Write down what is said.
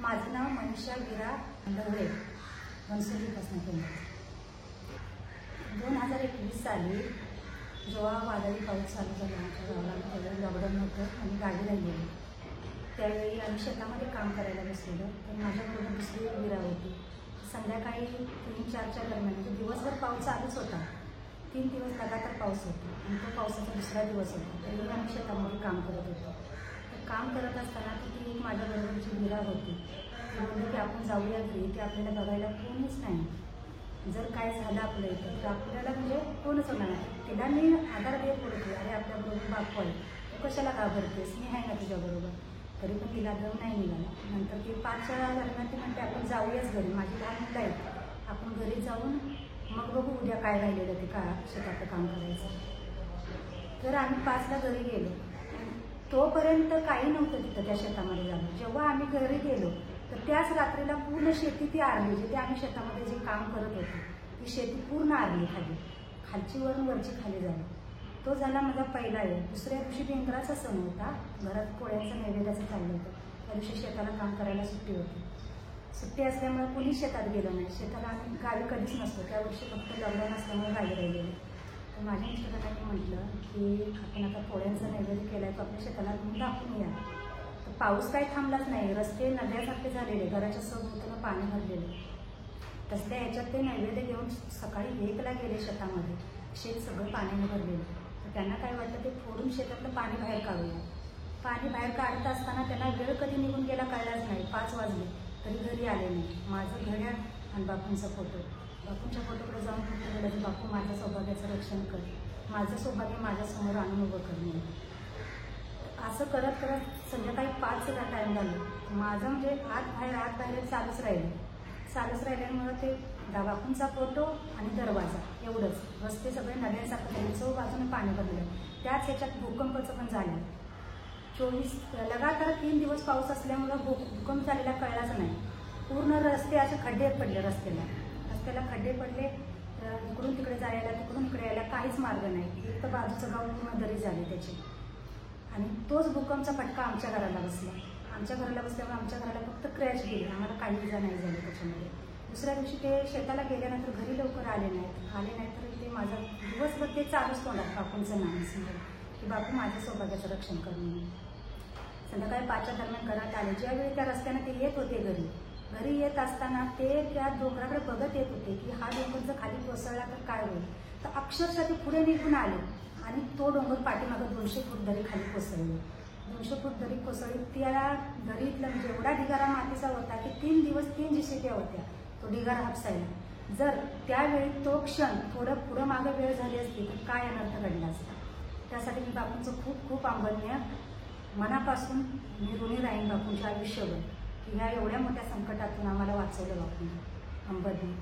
माझं नाव मनीषा वीरा ढवळे, मनसुलीपासून केलं. 2021 साली जेव्हा वादळी पाऊस चालू झाला आमच्या गावाला, तेव्हा लॉकडाऊन होतं आणि गाडी राहिलेली. त्यावेळी आम्ही शेतामध्ये काम करायला बसलेलो. तर माझ्याबरोबर दुसरी वीरा होती. संध्याकाळी 3-4च्या दरम्यान, म्हणजे दिवसभर पाऊस चालूच होता. 3 दिवस लगातार पाऊस होता आणि तो पावसाचा दुसरा दिवस होता. तरीही आम्ही शेतामध्ये काम करत होतो. तर काम करत असताना ती एक माझ्याबरोबरची वीरा होती. ती बोलली की आपण जाऊया घरी, की आपल्याला बघायला कोणीच नाही. जर काय झालं आपलं इथं तर आपल्याला म्हणजे कोणच होणार नाही. तिला मी आधार देत होते, अरे आपल्याबरोबर बापू आहे, तू कशाला घाबरतेस, मी आहे ना तुझ्याबरोबर. तरी पण तिला दम नाही निघाला. नंतर ती 5च्या दरम्यान ती म्हणते आपण जाऊयाच घरी, माझी लहान मुलं आहेत, आपण घरी जाऊन मग बघू उद्या काय राहिलेलं ते का शेतातलं काम करायचं. तर आम्ही 5ला घरी गेलो. तोपर्यंत काही नव्हतं तिथं त्या शेतामध्ये झालं. जेव्हा आम्ही घरी गेलो तर त्याच रात्रीला पूर्ण शेती ती आरली. जिथे आम्ही शेतामध्ये जे काम करत होतो ती शेती पूर्ण आरली, खालची वरून वरची खाली झाली. तो झाला माझा पहिला वेळ. दुसऱ्या दिवशी बेंद्राचा सण होता. घरात पोळ्यांचं नैवेद्याचं चाललं होतं. त्या दिवशी शेताला काम करायला सुट्टी होती. सुट्टी असल्यामुळे कुणीच शेतात गेलं नाही. शेताला आम्ही गावी कधीच नसतो. त्या वर्षी फक्त लॉकडाऊन असल्यामुळे गावी राहिलेली. तर माझ्या मिस्टरांनी म्हटलं की आपण आता पोळ्यांचा नैवेद्य केलाय, तो आपल्या शेताला घेऊन दाखवून या. तर पाऊस काही थांबलाच नाही. रस्ते नद्यासारखे झालेले, घराच्या सभोवतानं पाणी भरलेलं. तसल्या ह्याच्यात ते नैवेद्य घेऊन सकाळी 1ला गेले शेतामध्ये. शेत सगळं पाण्याने भरलेलं. तर त्यांना काय वाटलं ते फोडून शेतातलं पाणी बाहेर काढूया. पाणी बाहेर काढत असताना त्यांना वेळ कधी निघून गेला कळलाच नाही. 5 वाजले तरी घरी आले नाही. माझं घड्याळ आणि बापूंचा फोटो. बापूंच्या फोटोकडे जाऊन फक्त बोलायचं, बापू माझ्या सौभाग्याचं रक्षण कर, माझं सौभाग्य माझ्यासमोर आणून उभं कर म्हणून. असं करत करत संध्याकाळी 5चा टाईम झाला. माझं म्हणजे आत बाहेर चालूच राहिल्यामुळं ते बापूंचा फोटो आणि दरवाजा एवढंच. रस्ते सगळे नद्यासारखं झाले, 4 बाजूने पाणी भरलं. त्याच ह्याच्यात भूकंपाचं पण झालं. 24 लगातार 3 दिवस पाऊस असल्यामुळं भूकंप झालेला कळलाच नाही. पूर्ण रस्ते असे खड्डे पडले. रस्त्याला खड्डे पडले. इकडून तिकडे जायला, तिकडून इकडे यायला काहीच मार्ग नाही. एक तर बाजूचं गाव पूर्ण दरी झाली त्याची. आणि तोच भूकंपचा फटका आमच्या घराला बसला. बसल्यामुळे आमच्या घराला फक्त क्रॅश गेली. आम्हाला काही इजा नाही झाली त्याच्यामध्ये. दुसऱ्या दिवशी ते शेताला गेल्यानंतर घरी लवकर आले नाहीत तर ते माझं दिवसभर ते चालूच तोंडात बापूंचं नाव समोर की बापू माझ्या सौभाग्याचं रक्षण कर म्हणून. संध्याकाळी 5च्या दरम्यान घरात आले. ज्यावेळी त्या रस्त्याने ते येत होते घरी येत असताना ते त्या डोंगराकडे बघत येत होते की हा डोंगर जर खाली कोसळला तर काय होईल. तर अक्षरशः ते पुढे निघून आले आणि तो डोंगर पाठीमागं 200 फूट दरी खाली कोसळली. 200 फूट दरी कोसळली. त्या दरीतला म्हणजे एवढा ढिगारा मातीचा होता की 3 दिवस 3 जिशिट्या होत्या तो ढिगारा हापसायला. जर त्यावेळी तो क्षण थोडं पुढं मागं वेळ झाली असती तर काय अनर्थ घडला असता. त्यासाठी मी बापूंचं खूप खूप आभारी मनापासून मी ऋणी राहीन बापूंच्या आयुष्यभर की ह्या एवढ्या मोठ्या संकटातून आम्हाला वाचवलं बापूंनी. अंबरनी.